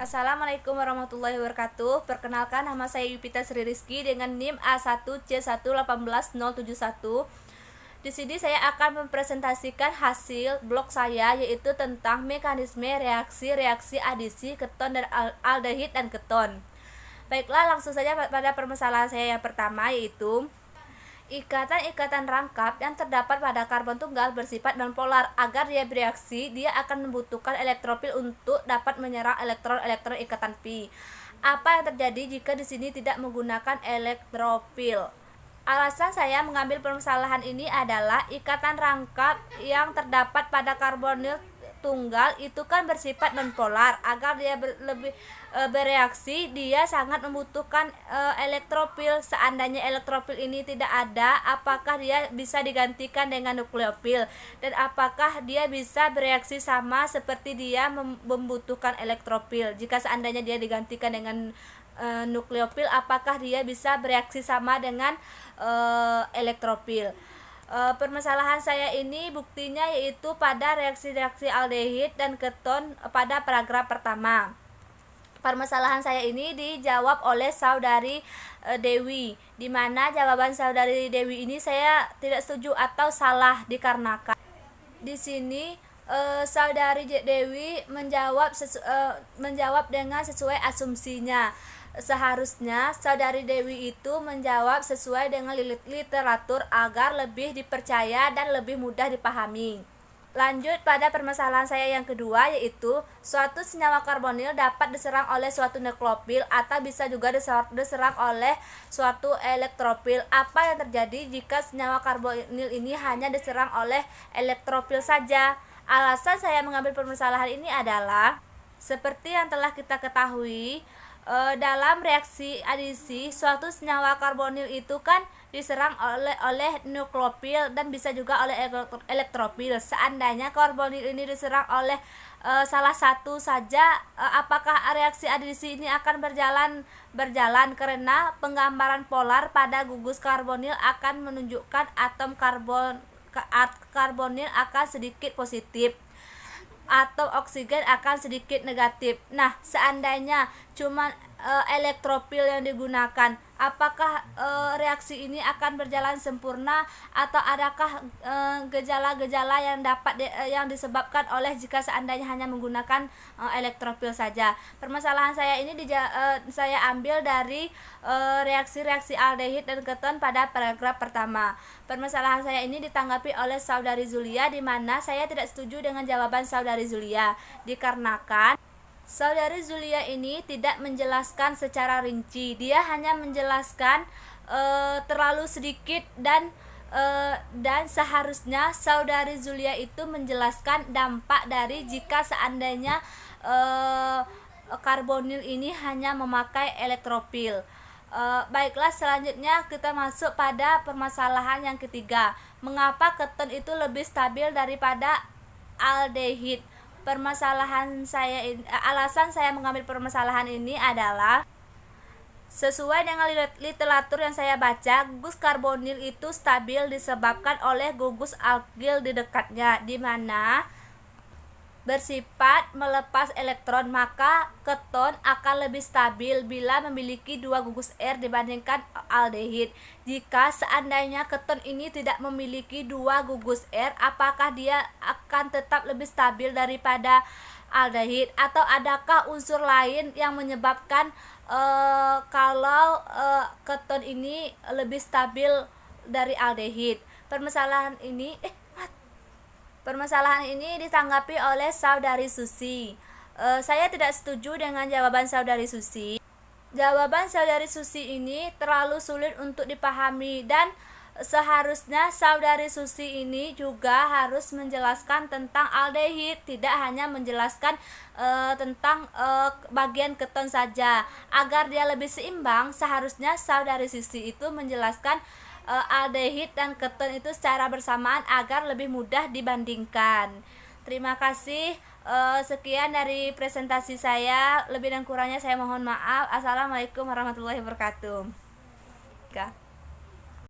Assalamualaikum warahmatullahi wabarakatuh. Perkenalkan, nama saya Yupita Sri Rizky dengan NIM A1C1181071. Di sini saya akan mempresentasikan hasil blog saya, yaitu tentang mekanisme reaksi adisi keton dan aldehid dan keton. Baiklah, langsung saja pada permasalahan saya yang pertama, yaitu ikatan-ikatan rangkap yang terdapat pada karbon tunggal bersifat nonpolar. Agar dia bereaksi, dia akan membutuhkan elektropil untuk dapat menyerang elektron-elektron ikatan pi. Apa yang terjadi jika di sini tidak menggunakan elektropil? Alasan saya mengambil permasalahan ini adalah ikatan rangkap yang terdapat pada karbonil tunggal itu kan bersifat nonpolar. Agar dia bereaksi, dia sangat membutuhkan elektropil. Seandainya elektropil ini tidak ada, apakah dia bisa digantikan dengan nukleofil, dan apakah dia bisa bereaksi sama seperti dia membutuhkan elektropil? Jika seandainya dia digantikan dengan nukleofil, apakah dia bisa bereaksi sama dengan elektropil? Permasalahan saya ini buktinya yaitu pada reaksi-reaksi aldehid dan keton pada paragraf pertama. Permasalahan saya ini dijawab oleh saudari Dewi, di mana jawaban saudari Dewi ini saya tidak setuju atau salah, dikarenakan di sini saudari Dewi menjawab dengan sesuai asumsinya. Seharusnya saudari Dewi itu menjawab sesuai dengan literatur agar lebih dipercaya dan lebih mudah dipahami. Lanjut pada permasalahan saya yang kedua, yaitu suatu senyawa karbonil dapat diserang oleh suatu nukleofil atau bisa juga diserang oleh suatu elektropil. Apa yang terjadi jika senyawa karbonil ini hanya diserang oleh elektropil saja? Alasan saya mengambil permasalahan ini adalah seperti yang telah kita ketahui, dalam reaksi adisi suatu senyawa karbonil itu kan diserang oleh nukleofil dan bisa juga oleh elektropil. Seandainya karbonil ini diserang oleh salah satu saja, apakah reaksi adisi ini akan berjalan karena penggambaran polar pada gugus karbonil akan menunjukkan atom karbonil akan sedikit positif, atau oksigen akan sedikit negatif. Nah, seandainya cuma elektropil yang digunakan, apakah reaksi ini akan berjalan sempurna, atau adakah gejala-gejala yang disebabkan oleh jika seandainya hanya menggunakan elektropil saja? Permasalahan saya ini saya ambil dari reaksi-reaksi aldehid dan keton pada paragraf pertama. Permasalahan saya ini ditanggapi oleh saudari Zulia, di mana saya tidak setuju dengan jawaban saudari Zulia, dikarenakan saudari Zulia ini tidak menjelaskan secara rinci. Dia hanya menjelaskan terlalu sedikit, dan seharusnya saudari Zulia itu menjelaskan dampak dari jika seandainya karbonil ini hanya memakai elektropil. Baiklah, selanjutnya kita masuk pada permasalahan yang ketiga. Mengapa keton itu lebih stabil daripada aldehid? Alasan saya mengambil permasalahan ini adalah sesuai dengan literatur yang saya baca, gugus karbonil itu stabil disebabkan oleh gugus alkil di dekatnya, di mana bersifat melepas elektron. Maka keton akan lebih stabil bila memiliki dua gugus R dibandingkan aldehid. Jika seandainya keton ini tidak memiliki dua gugus R, apakah dia akan tetap lebih stabil daripada aldehid, atau adakah unsur lain yang menyebabkan kalau keton ini lebih stabil dari aldehid? Permasalahan ini ditanggapi oleh saudari Susi. Saya tidak setuju dengan jawaban saudari Susi. Jawaban saudari Susi ini terlalu sulit untuk dipahami, dan seharusnya saudari Susi ini juga harus menjelaskan tentang aldehid, tidak hanya menjelaskan tentang bagian keton saja. Agar dia lebih seimbang, seharusnya saudari Susi itu menjelaskan aldehid dan keton itu secara bersamaan agar lebih mudah dibandingkan. Terima kasih. Sekian dari presentasi saya. Lebih dan kurangnya saya mohon maaf. Assalamualaikum warahmatullahi wabarakatuh.